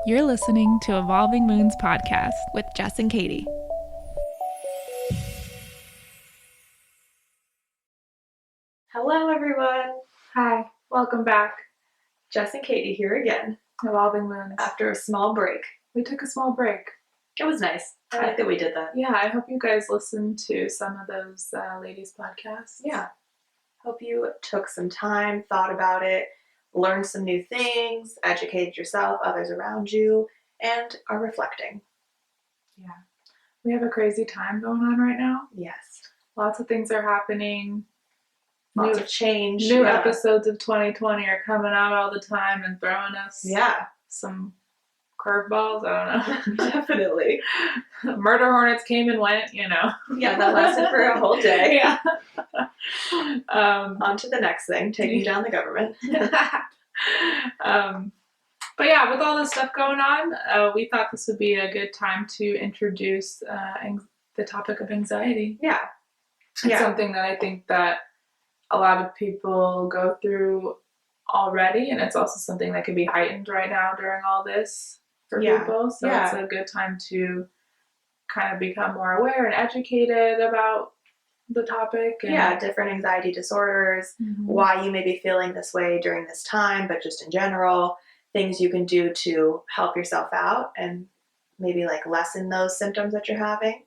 You're listening to Evolving Moons Podcast with Jess and Katie. Hello, everyone. Hi, welcome back. Jess and Katie here again Evolving Moons. after a small break. We took a small break. It was nice. I like that we did that. Yeah, I hope you guys listened to some of those ladies' podcasts. Yeah. Hope you took some time, thought about it, learned some new things, educated yourself, others around you, and are reflecting. Yeah. We have a crazy time going on right now. Yes. Lots of things are happening. Lots of change. New episodes of 2020 are coming out all the time and throwing us some curveballs. I don't know. Definitely. Murder hornets came and went, you know. Yeah, that lasted for a whole day. Yeah. On to the next thing, taking down the government. But yeah, with all this stuff going on, we thought this would be a good time to introduce the topic of anxiety. Yeah. It's something that I think that a lot of people go through already, and it's also something that can be heightened right now during all this for people. So it's a good time to kind of become more aware and educated about the topic. And different anxiety disorders, why you may be feeling this way during this time, but just in general, things you can do to help yourself out and maybe like lessen those symptoms that you're having.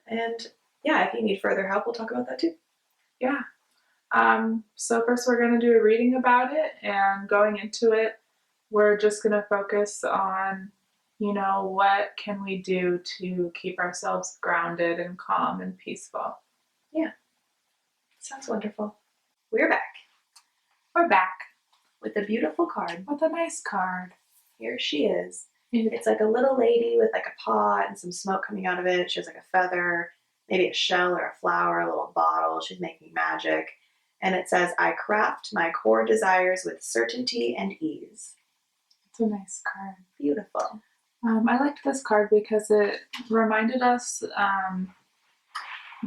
And if you need further help, we'll talk about that too. Yeah. So first we're going to do a reading about it, and going into it, we're just going to focus on, what can we do to keep ourselves grounded and calm and peaceful. Yeah. Sounds wonderful. We're back. We're back. With a beautiful card. With a nice card. Here she is. It's like a little lady with like a pot and some smoke coming out of it. She has like a feather, maybe a shell or a flower, a little bottle. She's making magic. And it says, I craft my core desires with certainty and ease. It's a nice card. Beautiful. I liked this card because it reminded us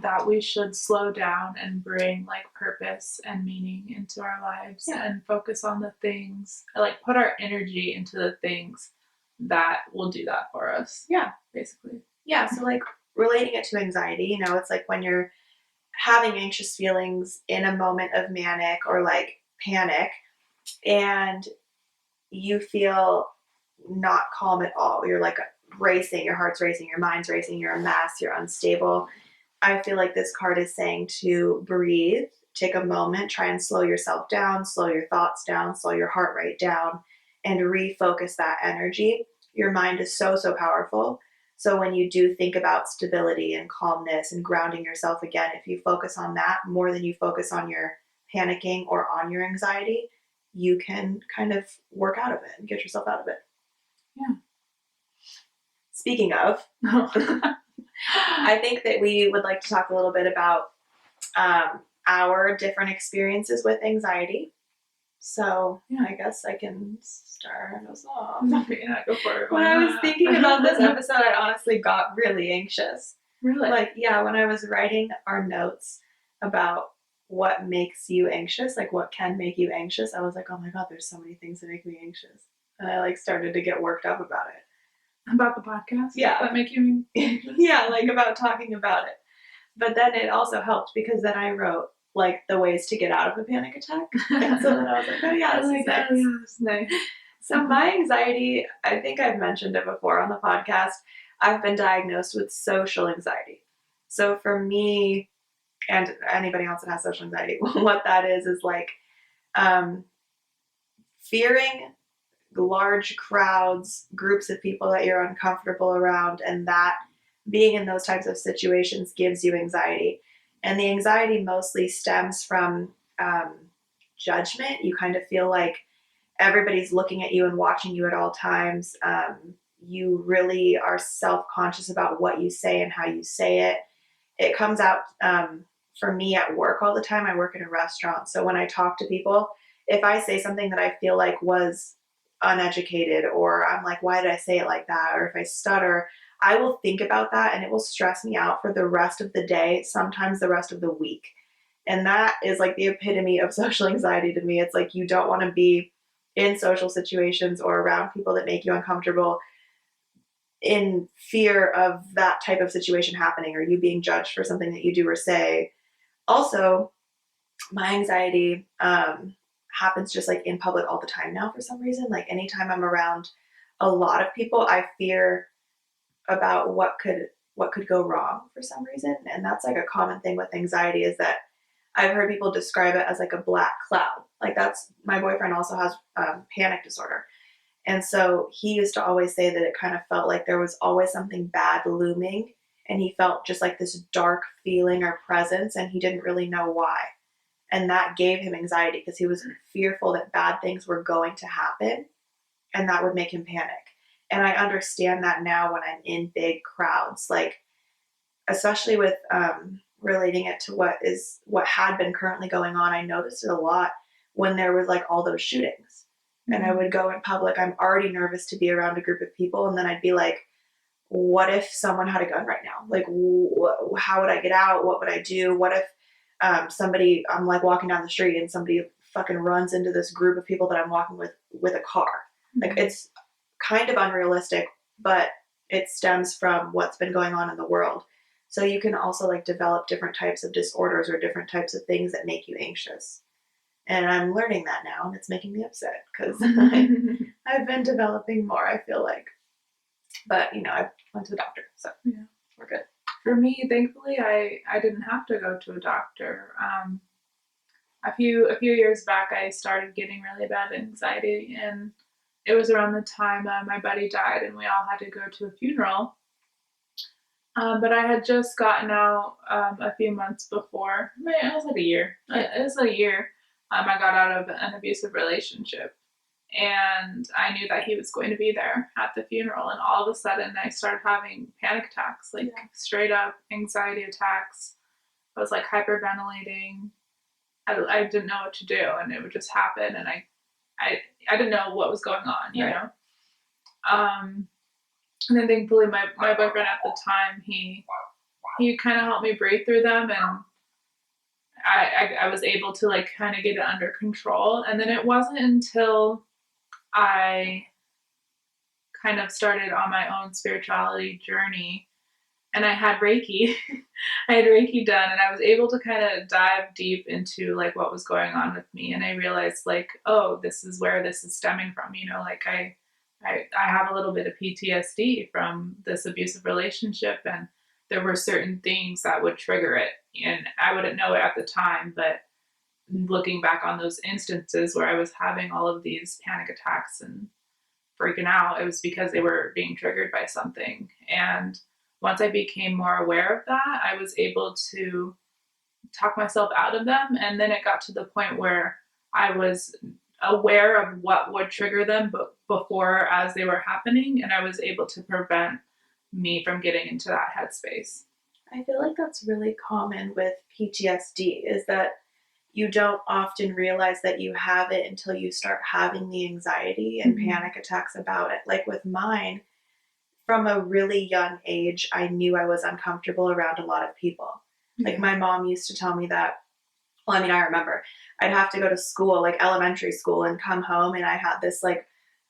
that we should slow down and bring like purpose and meaning into our lives and focus on the things, like put our energy into the things that will do that for us. Yeah. Basically. Yeah. So like relating it to anxiety, it's like when you're having anxious feelings in a moment of manic or like panic and you feel not calm at all. You're like racing, your heart's racing, your mind's racing, you're a mess, you're unstable. I feel like this card is saying to breathe, take a moment, try and slow yourself down, slow your thoughts down, slow your heart rate down, and refocus that energy. Your mind is so, so powerful. So when you do think about stability and calmness and grounding yourself again, if you focus on that more than you focus on your panicking or on your anxiety, you can kind of work out of it and get yourself out of it. Yeah. Speaking of, I think that we would like to talk a little bit about our different experiences with anxiety. So I guess I can start us off. Yeah, go for it. When I was thinking about this episode, I honestly got really anxious. Really? When I was writing our notes about what makes you anxious, like what can make you anxious, I was like, oh my God, there's so many things that make me anxious. And I started to get worked up about it. About the podcast? Yeah. That make you anxious? Yeah, about talking about it. But then it also helped because then I wrote the ways to get out of a panic attack. And so then I was like, oh yeah, this is nice. Oh, yeah, this is nice. So my anxiety, I think I've mentioned it before on the podcast, I've been diagnosed with social anxiety. So for me, and anybody else that has social anxiety, what that is fearing large crowds, groups of people that you're uncomfortable around, and that being in those types of situations gives you anxiety. And the anxiety mostly stems from judgment. You kind of feel like everybody's looking at you and watching you at all times. You really are self-conscious about what you say and how you say it. It comes out for me at work all the time. I work in a restaurant. So when I talk to people, if I say something that I feel like was uneducated, or I'm like, why did I say it like that? Or if I stutter, I will think about that and it will stress me out for the rest of the day, sometimes the rest of the week. And that is like the epitome of social anxiety to me. It's like you don't want to be in social situations or around people that make you uncomfortable in fear of that type of situation happening or you being judged for something that you do or say. Also, my anxiety happens just like in public all the time now for some reason. Like anytime I'm around a lot of people, I fear about what could go wrong for some reason. And that's like a common thing with anxiety is that I've heard people describe it as like a black cloud. Like that's my boyfriend also has panic disorder. And so he used to always say that it kind of felt like there was always something bad looming and he felt just like this dark feeling or presence and he didn't really know why. And that gave him anxiety because he was fearful that bad things were going to happen and that would make him panic. And I understand that now when I'm in big crowds, like especially with relating it to what had been currently going on. I noticed it a lot when there was like all those shootings. And I would go in public. I'm already nervous to be around a group of people. And then I'd be like, what if someone had a gun right now? Like, how would I get out? What would I do? What if I'm like walking down the street and somebody fucking runs into this group of people that I'm walking with a car? Like, it's kind of unrealistic, but it stems from what's been going on in the world. So you can also like develop different types of disorders or different types of things that make you anxious. And I'm learning that now, and it's making me upset because I've been developing more, I feel like. But, I went to the doctor, so yeah, we're good. For me, thankfully, I didn't have to go to a doctor. A few years back, I started getting really bad anxiety, and it was around the time my buddy died, and we all had to go to a funeral. But I had just gotten out a few months before. It was like a year. It was a year. I got out of an abusive relationship. And I knew that he was going to be there at the funeral. And all of a sudden, I started having panic attacks, like straight up anxiety attacks. I was like hyperventilating. I didn't know what to do, and it would just happen. And I didn't know what was going on, you know? And then thankfully, my boyfriend at the time, he kind of helped me breathe through them, and I was able to like kind of get it under control. And then it wasn't until I kind of started on my own spirituality journey and I had Reiki. I had Reiki done and I was able to kind of dive deep into like what was going on with me. And I realized like, oh, this is where this is stemming from. Like I have a little bit of PTSD from this abusive relationship, and there were certain things that would trigger it. And I wouldn't know it at the time, but looking back on those instances where I was having all of these panic attacks and freaking out, it was because they were being triggered by something. And once I became more aware of that, I was able to talk myself out of them. And then it got to the point where I was aware of what would trigger them before as they were happening, and I was able to prevent me from getting into that headspace. I feel like that's really common with PTSD, is that you don't often realize that you have it until you start having the anxiety and panic attacks about it. Like with mine, from a really young age, I knew I was uncomfortable around a lot of people. Like my mom used to tell me that, I remember I'd have to go to school, like elementary school, and come home, and I had this like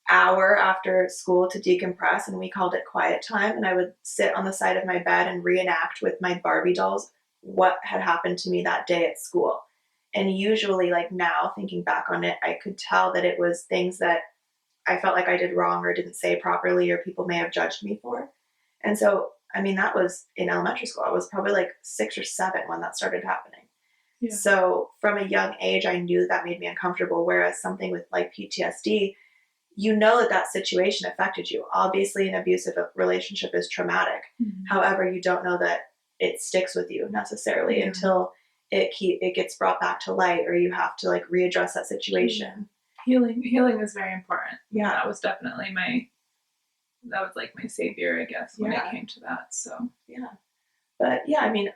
hour after school to decompress, and we called it quiet time, and I would sit on the side of my bed and reenact with my Barbie dolls what had happened to me that day at school. And usually, like now, thinking back on it, I could tell that it was things that I felt like I did wrong or didn't say properly or people may have judged me for. And so, that was in elementary school. I was probably like 6 or 7 when that started happening. Yeah. So from a young age, I knew that made me uncomfortable. Whereas something with like PTSD, that situation affected you. Obviously, an abusive relationship is traumatic. However, you don't know that it sticks with you necessarily until it gets brought back to light, or you have to like readdress that situation. Healing is very important. Yeah, that was definitely my savior, I guess, when it came to that. So but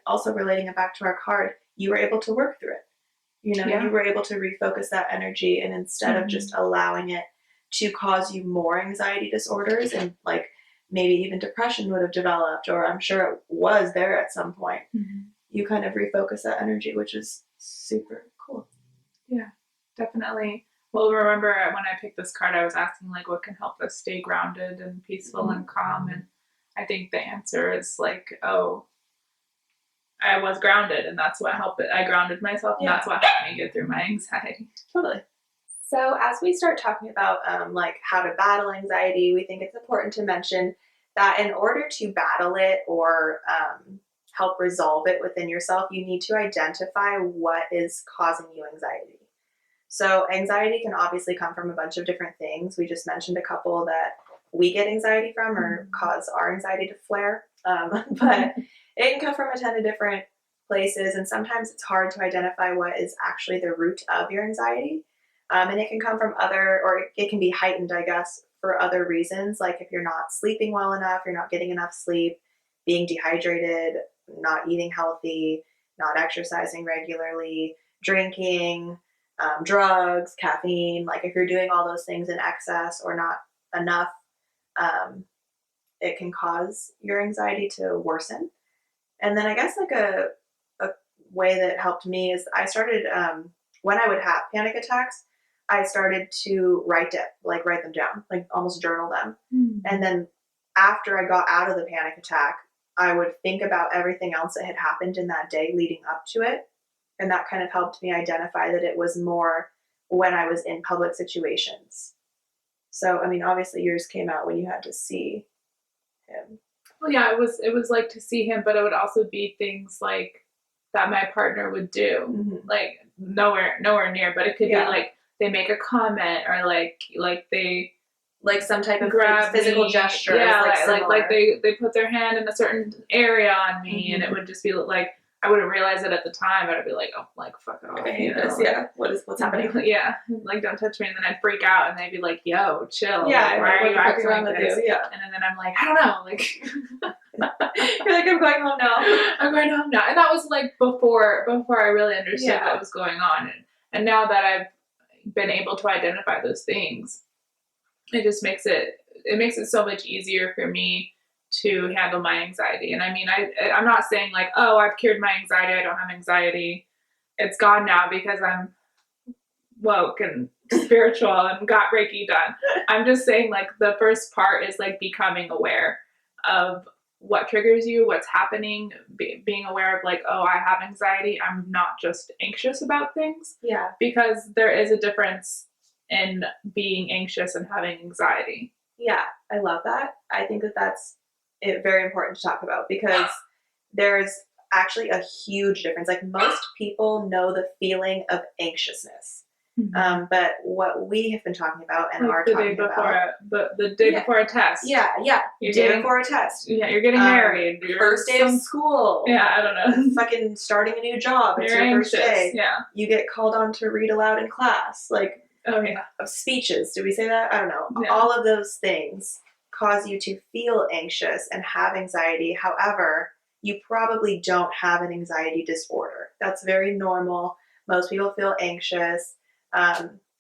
also relating it back to our card, you were able to work through it. You were able to refocus that energy, and instead of just allowing it to cause you more anxiety disorders, and like maybe even depression would have developed, or I'm sure it was there at some point. You kind of refocus that energy, which is super cool. Yeah, definitely. Well, remember when I picked this card, I was asking like, what can help us stay grounded and peaceful and calm? And I think the answer is like, oh, I was grounded, and that's what helped it. I grounded myself, and that's what helped me get through my anxiety. Totally. So as we start talking about like how to battle anxiety, we think it's important to mention that in order to battle it or help resolve it within yourself, you need to identify what is causing you anxiety. So anxiety can obviously come from a bunch of different things. We just mentioned a couple that we get anxiety from or cause our anxiety to flare. But it can come from a ton of different places, and sometimes it's hard to identify what is actually the root of your anxiety. And it can come from or it can be heightened, I guess, for other reasons, like if you're not sleeping well enough, you're not getting enough sleep, being dehydrated, not eating healthy, not exercising regularly, drinking, drugs, caffeine. Like if you're doing all those things in excess or not enough, it can cause your anxiety to worsen. And then I guess like a way that helped me is I started, when I would have panic attacks, I started to write them down, like almost journal them. And then after I got out of the panic attack, I would think about everything else that had happened in that day leading up to it. And that kind of helped me identify that it was more when I was in public situations. So, I mean, obviously yours came out when you had to see him. Well, yeah, it was like to see him, but it would also be things like that my partner would do, like nowhere near, but it could be like they make a comment or like they like some type of physical gesture. Like they put their hand in a certain area on me, and it would just be like I wouldn't realize it at the time, but I'd be like, oh, like fuck it off. I hate this. Yeah, what's happening? Yeah, like don't touch me, and then I'd freak out, and they'd be like, yo, chill. Yeah, like, why are you acting like this? Yeah, and then I'm like, I don't know, like. You're like, I'm going home now. I'm going home now, and that was like before I really understood what was going on, and now that I've been able to identify those things, it just makes it so much easier for me to handle my anxiety. And I mean, I'm not saying like, oh, I've cured my anxiety, I don't have anxiety, it's gone now because I'm woke and spiritual and got Reiki done. I'm just saying like the first part is like becoming aware of what triggers you, what's happening, being aware of like, oh, I have anxiety, I'm not just anxious about things. Yeah. Because there is a difference in being anxious and having anxiety. Yeah, I love that. I think that's very important to talk about because there's actually a huge difference. Like most people know the feeling of anxiousness. But what we have been talking about and are talking about the day before a test. Yeah. Day before a test. Yeah, you're getting married. First day of school. Yeah, I don't know. Fucking starting a new job. It's your first day. Yeah. You get called on to read aloud in class. Like, oh yeah. Of speeches. Do we say that? I don't know. Yeah. All of those things cause you to feel anxious and have anxiety. However, you probably don't have an anxiety disorder. That's very normal. Most people feel anxious.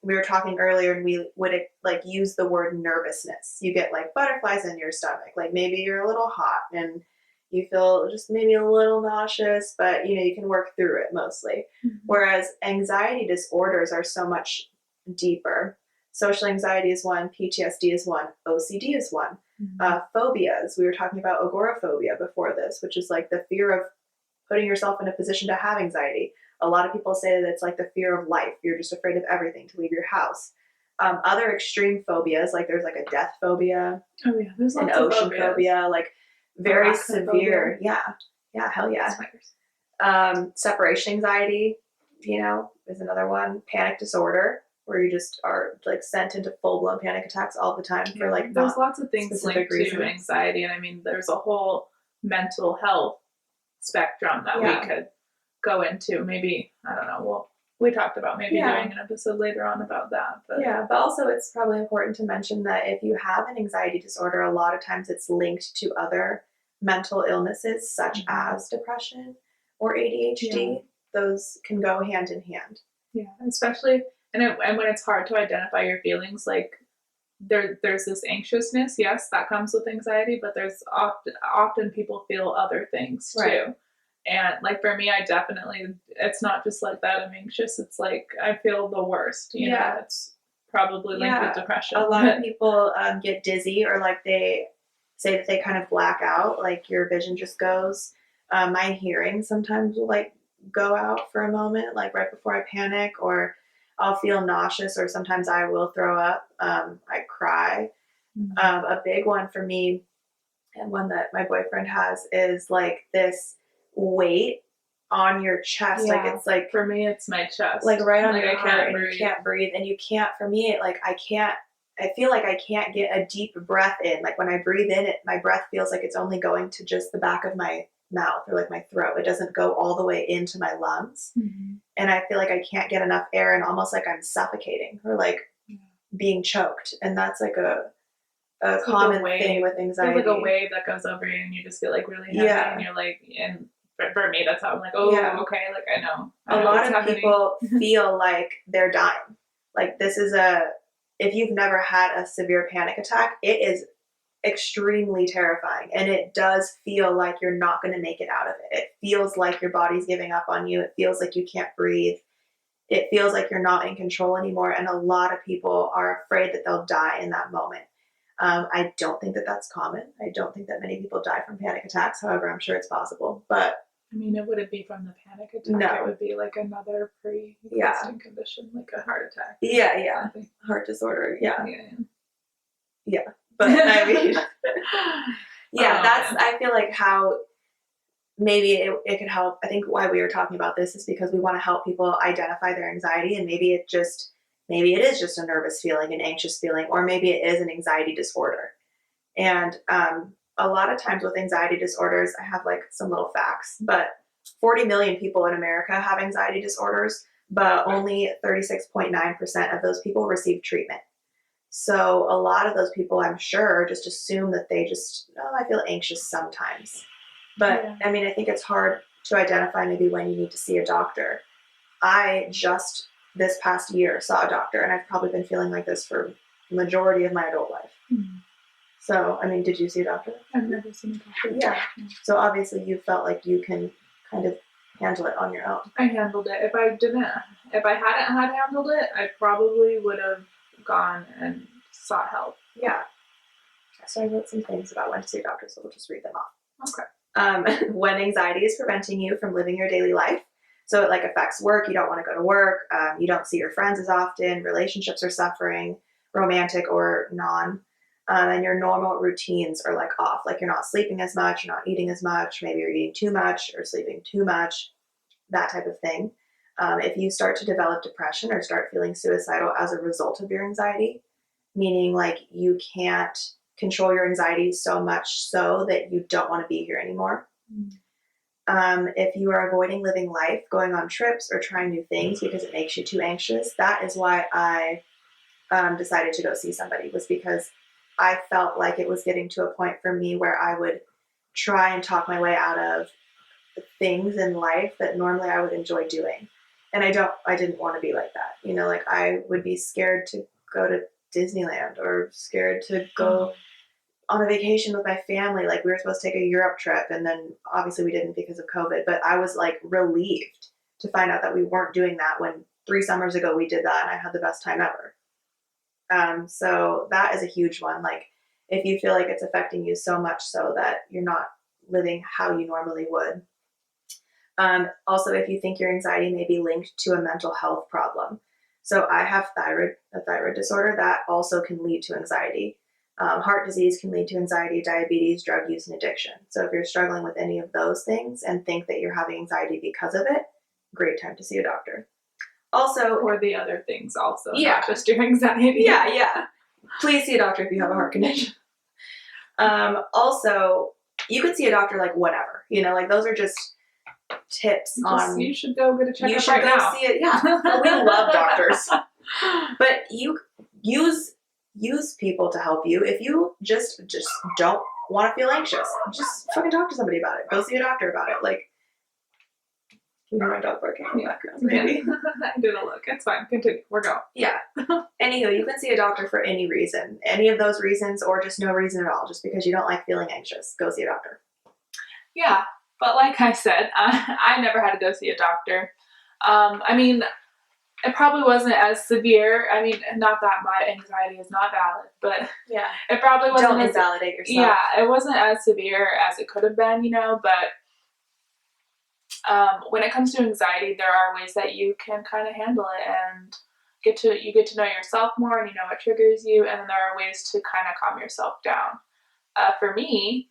We were talking earlier and we would like use the word nervousness. You get like butterflies in your stomach. Like maybe you're a little hot and you feel just maybe a little nauseous, but you can work through it mostly. Whereas anxiety disorders are so much deeper. Social anxiety is one, PTSD is one, OCD is one. Phobias, we were talking about agoraphobia before this, which is like the fear of putting yourself in a position to have anxiety. A lot of people say that it's like the fear of life. You're just afraid of everything, to leave your house. Other extreme phobias, like there's like a death phobia. Oh yeah, there's lots an ocean phobia, like very severe. Phobia. Yeah, hell yeah. Separation anxiety, is another one. Panic disorder, where you just are like sent into full-blown panic attacks all the time for like there's lots of things linked to anxiety, and I mean there's a whole mental health spectrum that we could go into. Maybe, I don't know, we talked about maybe doing an episode later on about that. But also it's probably important to mention that if you have an anxiety disorder, a lot of times it's linked to other mental illnesses such as depression or ADHD. Those can go hand in hand. Yeah, especially and when it's hard to identify your feelings, like there's this anxiousness, yes, that comes with anxiety, but there's often people feel other things too. Right. And like for me, it's not just like that I'm anxious, it's like I feel the worst, you know, probably linked with depression. A lot of people get dizzy, or like they say that they kind of black out, like your vision just goes. My hearing sometimes will like go out for a moment, like right before I panic, or I'll feel nauseous, or sometimes I will throw up. I cry. A big one for me, and one that my boyfriend has, is like this weight on your chest. Yeah. Like it's like, for me, it's my chest. like right on like your I heart, can't and breathe. you can't breathe, and you can't. For me, like I feel like I can't get a deep breath in. Like when I breathe in, my breath feels like it's only going to just the back of my mouth or like my throat. It doesn't go all the way into my lungs. And I feel like I can't get enough air, and almost like I'm suffocating or like being choked. And that's like a common thing with anxiety. It's like a wave that goes over you, and you just get like really heavy, and you're like, and for me, that's how I'm like, okay, like I know. A lot of people feel like they're dying. Like this is if you've never had a severe panic attack, it is extremely terrifying, and it does feel like you're not going to make it out of it. It feels like your body's giving up on you. It feels like you can't breathe. It feels like you're not in control anymore, and a lot of people are afraid that they'll die in that moment. I don't think that that's common. I don't think that many people die from panic attacks. However, I'm sure it's possible. But I mean, it wouldn't be from the panic attack. No. It would be like another pre-existing condition, like a heart attack. Yeah. Heart disorder. Yeah. But I mean, I feel like how maybe it could help. I think why we were talking about this is because we want to help people identify their anxiety, and maybe it is just a nervous feeling, an anxious feeling, or maybe it is an anxiety disorder. And a lot of times with anxiety disorders, I have like some little facts, but 40 million people in America have anxiety disorders, but only 36.9% of those people receive treatment. So a lot of those people, I'm sure, just assume that they I feel anxious sometimes. But I mean, I think it's hard to identify maybe when you need to see a doctor. I just this past year saw a doctor, and I've probably been feeling like this for the majority of my adult life. So, I mean, did you see a doctor? I've never seen a doctor. Yeah. So obviously you felt like you can kind of handle it on your own. I handled it. If I hadn't had handled it, I probably would have gone and sought help. Yeah. So I wrote some things about when to see a doctor, so we'll just read them off. Okay. When anxiety is preventing you from living your daily life, so it like affects work, you don't want to go to work, you don't see your friends as often, relationships are suffering, romantic or non, and your normal routines are like off, like you're not sleeping as much, you're not eating as much, maybe you're eating too much or sleeping too much, that type of thing. If you start to develop depression or start feeling suicidal as a result of your anxiety, meaning like you can't control your anxiety so much so that you don't want to be here anymore. If you are avoiding living life, going on trips, or trying new things because it makes you too anxious, that is why I decided to go see somebody, was because I felt like it was getting to a point for me where I would try and talk my way out of things in life that normally I would enjoy doing. And I didn't want to be like that. You know, like I would be scared to go to Disneyland or scared to go on a vacation with my family. Like we were supposed to take a Europe trip, and then obviously we didn't because of COVID, but I was like relieved to find out that we weren't doing that when 3 summers ago we did that and I had the best time ever. So that is a huge one. Like if you feel like it's affecting you so much so that you're not living how you normally would. Also, if you think your anxiety may be linked to a mental health problem. So I have a thyroid disorder that also can lead to anxiety. Heart disease can lead to anxiety, diabetes, drug use, and addiction. So if you're struggling with any of those things and think that you're having anxiety because of it, great time to see a doctor. Also, or the other things also, not just your anxiety. Yeah. Please see a doctor if you have a heart condition. Also, you could see a doctor like whenever, like those are just tips on. You should go get a checkup. You should go see it. Yeah, we love doctors, but you use people to help you. If you just don't want to feel anxious, just fucking talk to somebody about it. Go see a doctor about it. Like, you hear my dog barking in the background, maybe. I didn't look. It's fine. Continue. We're going. Yeah. Anywho, you can see a doctor for any reason, any of those reasons, or just no reason at all. Just because you don't like feeling anxious, go see a doctor. Yeah, but like I said, I never had to go see a doctor. I mean, it probably wasn't as severe. I mean, not that my anxiety is not valid, but it probably wasn't. Don't invalidate yourself. Yeah, it wasn't as severe as it could have been, but when it comes to anxiety, there are ways that you can kind of handle it and you get to know yourself more, and you know what triggers you, and then there are ways to kind of calm yourself down. For me,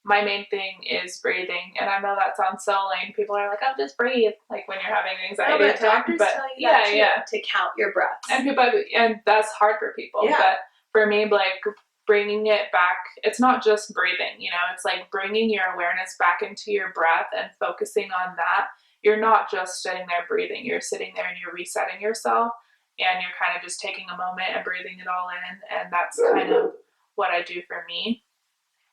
my main thing is breathing, and I know that sounds so lame. People are like, "Oh, just breathe," like when you're having an anxiety attack. Doctors tell you that too, to count your breaths, and that's hard for people. Yeah. But for me, like bringing it back, it's not just breathing. It's like bringing your awareness back into your breath and focusing on that. You're not just sitting there breathing. You're sitting there and you're resetting yourself, and you're kind of just taking a moment and breathing it all in. And that's kind of what I do for me.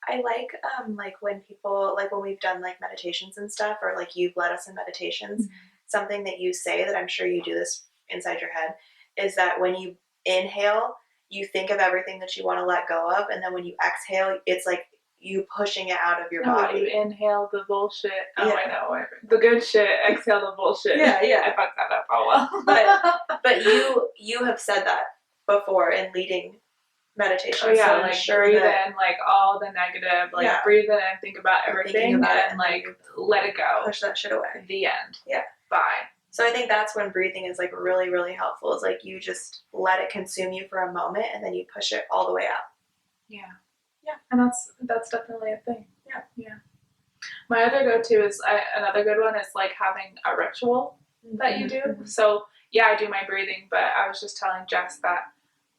I like when people, like when we've done like meditations and stuff, or like you've led us in meditations, something that you say that I'm sure you do this inside your head is that when you inhale, you think of everything that you want to let go of, and then when you exhale, it's like you pushing it out of your body. You inhale the bullshit. Oh, I know. The good shit. Exhale the bullshit. Yeah. I fucked that up. Oh well. but you have said that before in leading meditation. Oh yeah, so like sure breathe in like all the negative, like breathe in and think about everything and like let it go. Push that shit away. The end. Yeah. Bye. So I think that's when breathing is like really, really helpful. Is like you just let it consume you for a moment and then you push it all the way out. Yeah. Yeah. And that's definitely a thing. Yeah. Yeah. My other go-to is another good one is like having a ritual that you do. So yeah, I do my breathing, but I was just telling Jess that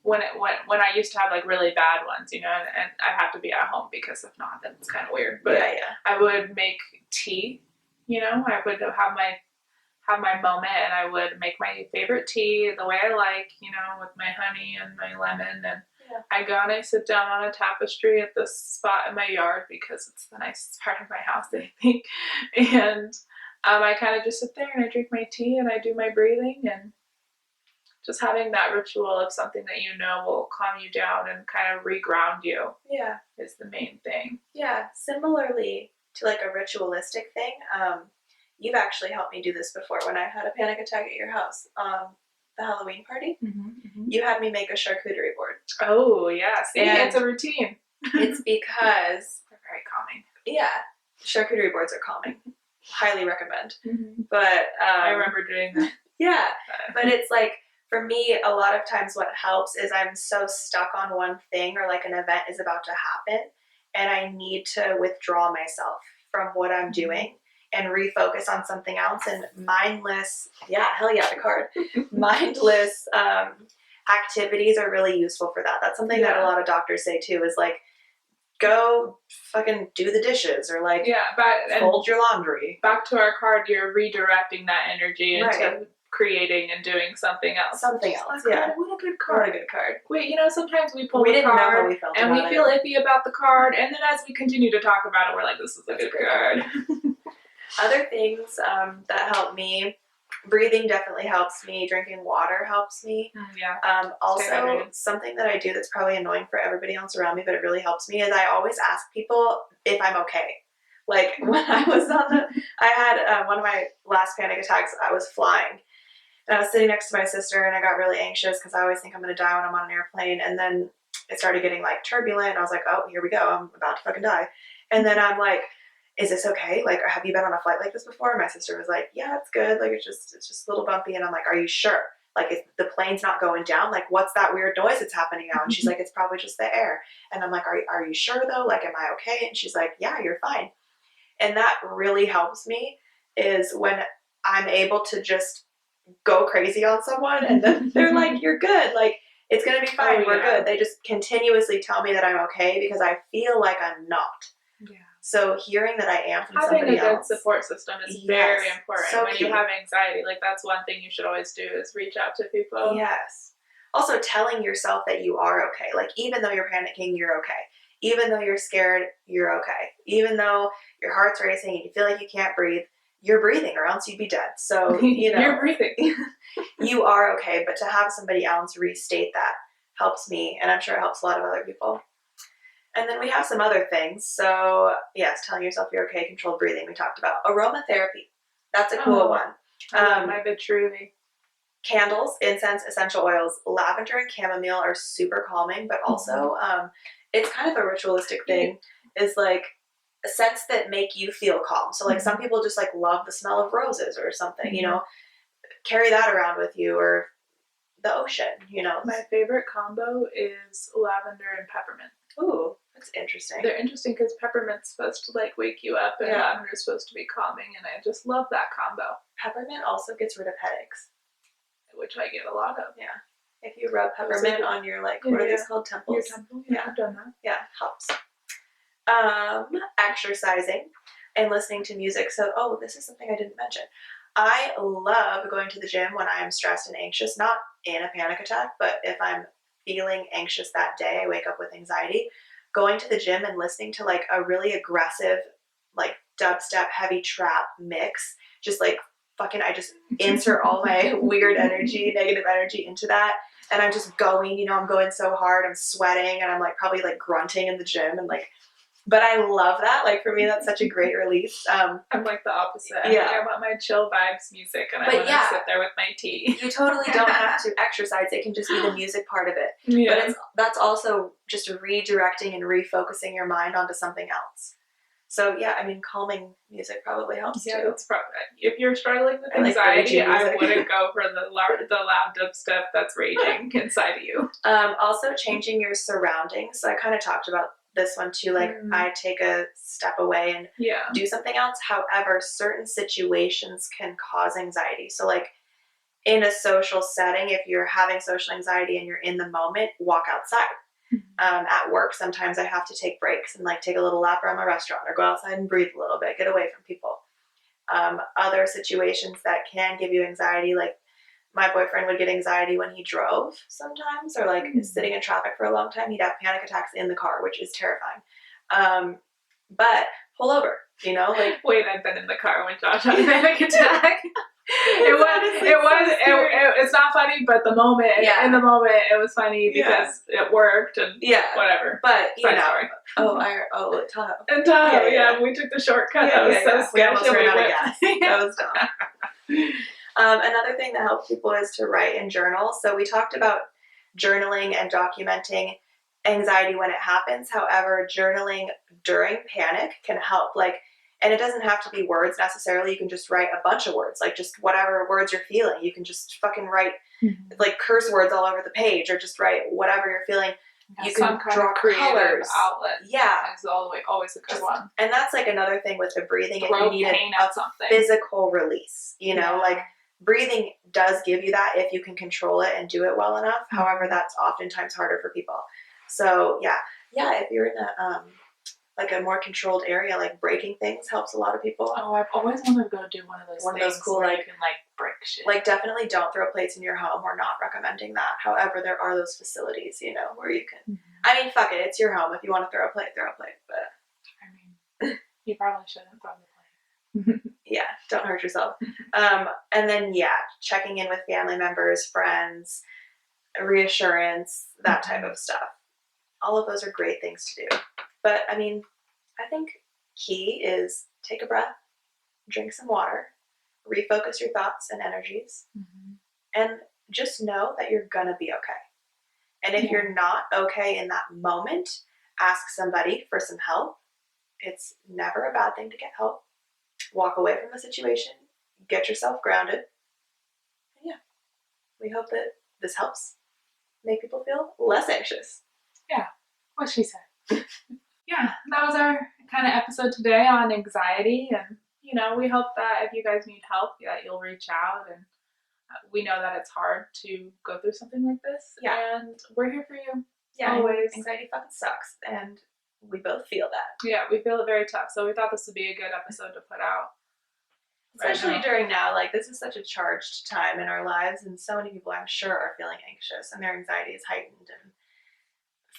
when I used to have like really bad ones, and I have to be at home because if not, then it's kind of weird. But I would make tea, I would have my moment, and I would make my favorite tea the way I like, with my honey and my lemon, and I go and I sit down on a tapestry at this spot in my yard because it's the nicest part of my house, I think, and I kind of just sit there and I drink my tea and I do my breathing, and just having that ritual of something that will calm you down and kind of reground you is the main thing. Yeah, similarly to like a ritualistic thing, you've actually helped me do this before when I had a panic attack at your house. The Halloween party, you had me make a charcuterie board. Oh, yeah. See, it's a routine. It's because they're very calming. Yeah, charcuterie boards are calming. Highly recommend. But I remember doing that. Yeah, but it's like, for me, a lot of times what helps is I'm so stuck on one thing, or like an event is about to happen, and I need to withdraw myself from what I'm doing and refocus on something else. And mindless activities are really useful for that. That's something that a lot of doctors say too, is like, go fucking do the dishes, or like fold your laundry. Back to our card, you're redirecting that energy into creating and doing something else. What a good card. What a good card. Wait, sometimes we pull the the card know how we felt and we feel iffy about the card, and then as we continue to talk about it, we're like, this is a good card. Other things that help me, breathing definitely helps me, drinking water helps me. Also, something that I do that's probably annoying for everybody else around me, but it really helps me, is I always ask people if I'm okay. Like when I was I had one of my last panic attacks, I was flying. And I was sitting next to my sister, and I got really anxious because I always think I'm going to die when I'm on an airplane. And then it started getting like turbulent. And I was like, oh, here we go. I'm about to fucking die. And then I'm like, is this okay? Like, have you been on a flight like this before? And my sister was like, yeah, it's good. Like, it's just a little bumpy. And I'm like, are you sure? Like, if the plane's not going down, like, what's that weird noise that's happening now? And she's like, it's probably just the air. And I'm like, are you sure though? Like, am I okay? And she's like, yeah, you're fine. And that really helps me, is when I'm able to just go crazy on someone, and then they're like, you're good. Like, it's going to be fine. We're good. They just continuously tell me that I'm okay because I feel like I'm not. Yeah. So hearing that I am from somebody else. Having a good support system is very important. So when you have anxiety, like, that's one thing you should always do, is reach out to people. Yes. Also, telling yourself that you are okay. Like, even though you're panicking, you're okay. Even though you're scared, you're okay. Even though your heart's racing and you feel like you can't breathe, you're breathing, or else you'd be dead. So, you're breathing. You are okay. But to have somebody else restate that helps me, and I'm sure it helps a lot of other people. And then we have some other things. So, yes, telling yourself you're okay, controlled breathing, we talked about. Aromatherapy. That's a cool one. I love my Vitruvi. Candles, incense, essential oils, lavender and chamomile are super calming, but also it's kind of a ritualistic thing. Is like scents that make you feel calm. So like some people just like love the smell of roses or something, you know, carry that around with you, or the ocean, you know. My favorite combo is lavender and peppermint. Ooh, that's interesting. They're interesting because peppermint's supposed to like wake you up, and lavender is supposed to be calming, and I just love that combo. Peppermint also gets rid of headaches, which I get a lot of. Yeah. If you rub peppermint on your, like, what are these called? Temples? Your temple? Yeah, I've done that. Yeah, helps. Exercising and listening to music. So, this is something I didn't mention. I love going to the gym when I am stressed and anxious, not in a panic attack, but if I'm feeling anxious that day, I wake up with anxiety, going to the gym and listening to like a really aggressive, like dubstep, heavy trap mix, just like fucking, I just insert all my weird energy, negative energy into that. And I'm just going, you know, I'm going so hard, I'm sweating, and I'm like probably like grunting in the gym, and like, but I love that. Like for me, that's such a great release. I'm like the opposite. I want my chill vibes music, and I want to sit there with my tea. You totally don't have to exercise. It can just be the music part of it. Yeah. But that's also just redirecting and refocusing your mind onto something else. So yeah, I mean, calming music probably helps too. That's probably, if you're struggling with anxiety, I wouldn't go for the loud dubstep that's raging inside of you. Also changing your surroundings. So I kind of talked about this one too, like I take a step away and do something else. However, certain situations can cause anxiety. So like in a social setting, if you're having social anxiety and you're in the moment, walk outside. At work, sometimes I have to take breaks and like take a little lap around my restaurant or go outside and breathe a little bit, get away from people. Other situations that can give you anxiety, like my boyfriend would get anxiety when he drove sometimes, or like sitting in traffic for a long time. He'd have panic attacks in the car, which is terrifying. But pull over, you know, like wait, I've been in the car when Josh had a panic attack. It's not funny, but in the moment it was funny because it worked and whatever. But you know, Tahoe, we took the shortcut. That was so we scary. almost ran out of gas. That was dumb. Another thing that helps people is to write and journal. So we talked about journaling and documenting anxiety when it happens. However, journaling during panic can help. And it doesn't have to be words necessarily. You can just write a bunch of words, like just whatever words you're feeling. You can just fucking write like curse words all over the page, or just write whatever you're feeling. You can draw colors. Outlet. Yeah, is always a good one. And that's like another thing with the breathing. If you need a physical release, you know, like breathing does give you that if you can control it and do it well enough. However, that's oftentimes harder for people. So yeah, if you're in a more controlled area, like breaking things helps a lot of people. Oh, I've always wanted to go do one of those cool, where you can break shit. Like definitely don't throw plates in your home. We're not recommending that. However, there are those facilities, you know, where you can. I mean, fuck it, it's your home. If you want to throw a plate, throw a plate. But I mean, you probably shouldn't throw the plate. Yeah, don't hurt yourself. And then checking in with family members, friends, reassurance, that type of stuff. All of those are great things to do. But I mean, I think key is take a breath, drink some water, refocus your thoughts and energies, and just know that you're gonna be okay. And if you're not okay in that moment, ask somebody for some help. It's never a bad thing to get help. Walk away from the situation, get yourself grounded. And we hope that this helps make people feel less anxious. Yeah, what she said. That was our kind of episode today on anxiety, and we hope that if you guys need help, that you'll reach out, and we know that it's hard to go through something like this, and we're here for you. Always. Anxiety fucking sucks, and we both feel that. Yeah, we feel it very tough, so we thought this would be a good episode to put out. Especially during now, this is such a charged time in our lives, and so many people, I'm sure, are feeling anxious, and their anxiety is heightened, and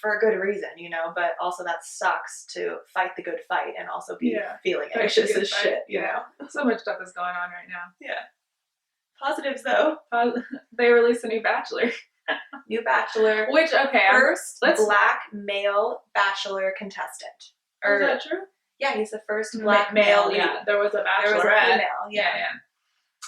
for a good reason, but also that sucks to fight the good fight and also be feeling anxious as shit, you know? So much stuff is going on right now. Yeah. Positives, though. They released a new Bachelor. New Bachelor. Which, first black male Bachelor contestant. Is that true? Yeah, he's the first black male. Yeah, there was a Bachelor. There was a female.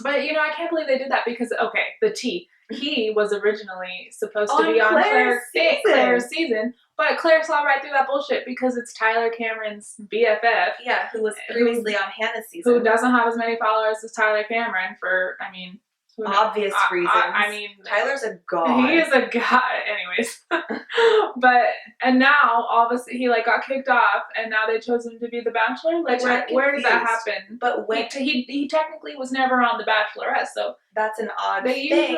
But, you know, I can't believe they did that because, okay, the tea. He was originally supposed to be on Claire's season, but Claire saw right through that bullshit because it's Tyler Cameron's BFF. Yeah, who was previously on Hannah's season. Who doesn't have as many followers as Tyler Cameron for, I mean... obvious reasons. I mean... Tyler's a god. He is a god, anyways. And now, all of a sudden, he, like, got kicked off, and now they chose him to be the Bachelor? Like, where did that happen? But when... He technically was never on the Bachelorette, so... That's an odd thing. They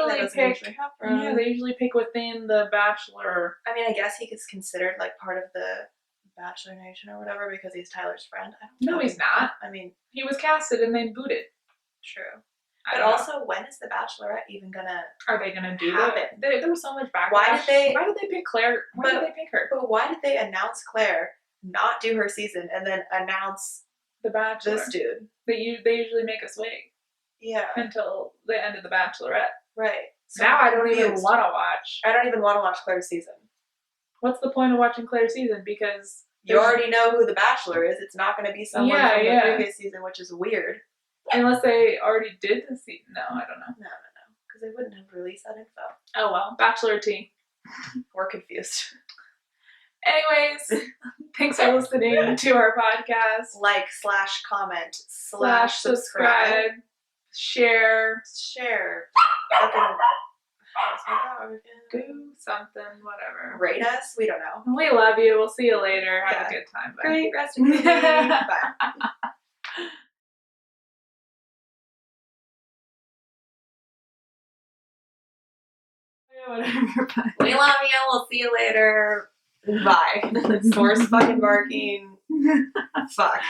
usually pick within the Bachelor. I mean, I guess he gets considered, like, part of the Bachelor Nation or whatever because he's Tyler's friend. No, he's not. I mean... He was casted and then booted. True. But also, when is the Bachelorette even gonna... Are they gonna do that? There was so much backlash. Why did they pick Claire? Why did they pick her? But why did they announce Claire, not do her season, and then announce the Bachelor? This dude. They usually make us wait. Yeah. Until the end of the Bachelorette. Right. So now I don't even want to watch. I don't even want to watch Claire's season. What's the point of watching Claire's season? Because... You already know who the Bachelor is. It's not going to be someone from the previous season, which is weird. Unless they already did the season. No, I don't know. No. Because they wouldn't have released that info. Oh well. Bachelor tea. We're confused. Anyways, thanks for listening to our podcast. Like, /comment, /subscribe. Share. Do something, whatever. Rate us. We don't know. We love you. We'll see you later. Have a good time. Bye. Great rest of your day. Bye. Whatever. Bye. We love you. We'll see you later. Bye. Source fucking barking. Fuck.